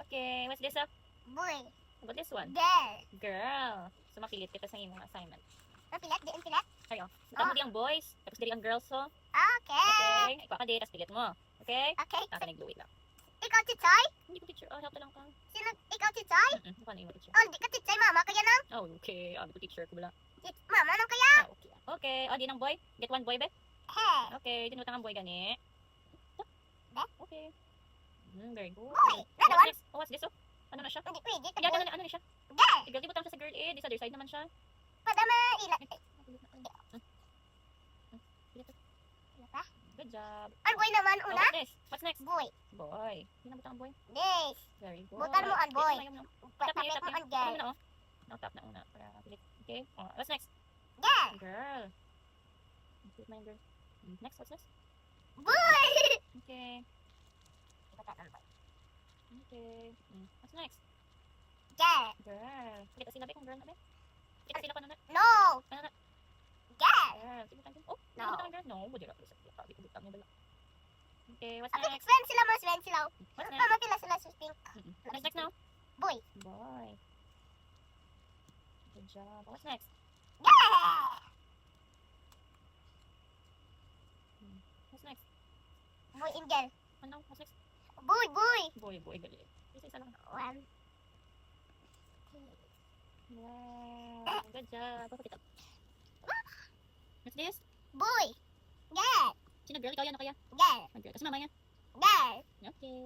Okay, what's this up? Boy. What this one? Girl. Girl. So mapilit kita sa imong assignment. Mapilat? Di pilat? Ayo. Ikaw mo di ang boys, tapos diri ang girls so. Okay. Okay. Ikaw ka di, tapos pilit mo. Okay? Okay. Ako nag-do it lang. Ikaw titsay? Hindi ko teacher. Oh, help na lang ka. Sino? Ikaw titsay? Mukha na yung teacher. Oh, di ka titsay mama. Kaya nang? Oh, okay. Ano ko teacher ko bala. Mama nang kaya? Ah, okay. Okay. Oh, di nang boy. Get one boy, be. Hey. Okay. Dinutang ang boy gani. Be? Okay. Very good. Boy. What's Lalawan? this? Oh, what's this? Oh? Ano na siya? Hindi pwede. Yan, Boy. ano na siya? Girl. Girl, di butang siya sa girl eh. This other side naman siya. Padama ilan. Good job. Ang boy naman Oh, una. what's this? What's next? Boy. Boy. Hindi na butang ang boy. This. Very good. Butan mo ang boy. Tap Papit niya, tap mo niya. ang girl. Ano na, oh? No, tap na una. Para pilit. Okay. Oh, what's next? Girl. Girl. What's my girl? Next, what's next? Boy. Okay. Okay. What's next? Girl. Girl. Kita sila ba kung girl na ba? Kita sila pa na. No. Ano na? Girl. Girl. Sige tayo. Oh, No. hindi ba girl? No, hindi ra. Sabi ko butang niya bala. Okay, what's Okay, next? friends sila mas friends sila. What's next? Mama pila sila sa pink. What's next now? Boy. Boy. Good job. What's next? Girl. What's next? Boy and girl. Ano? What's next? Boy, boy. Boy, galing. Isa lang. One. Wow. Good job. Papakita. What's this? Boy. Girl. Sino girl? Ikaw yan o kaya? Girl. Ang girl. Kasi mama yan. Girl. Okay.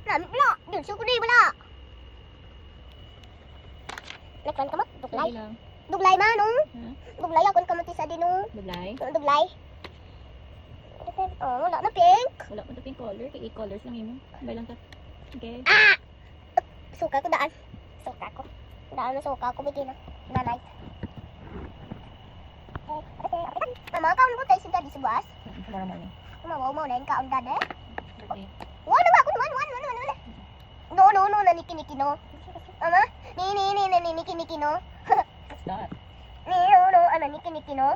Lami pala. Dulso ko na yung wala. Nagkan ka mo? Duglay. Sige lang. Duglay man, no? Ha? Duglay akon ka mo tisa din, no? Duglay. Duglay. Oh, wala na pink. Wala pa ito pink color. Kaya 8 colors lang yun. Sabay lang ka. Okay. Ah! Suka ko daan. Suka ko. Daan na suka ko. Bigyan na. Nanay. Okay. Mama, kaon mo tayo sa daddy sa buwas? Tomorrow morning. Kumawaw mo na yung kaon daddy. Okay. Wala ba ako? Wala. No. Naniki-niki, no. Mama? Niki-niki, no. What's that? No. Niki-niki, no.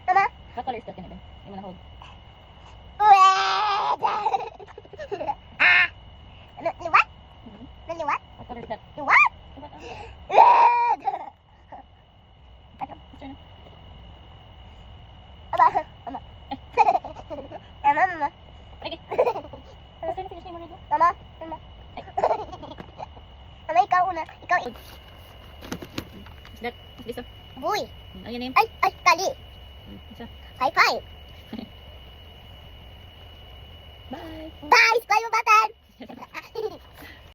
Mama? What color is that ganito? Yung mga hold. Ah! Liwat? Naliwat? What color is that? Liwat? What? Red! Aba, mama. Mama. Okay. What's that? Finish mo rin. Mama. Mama, ikaw una. Ikaw. What's that? What's this? Boy. Ano yung name? Ay, kali. Isa. High five. Bye. Bye! Bye, batan!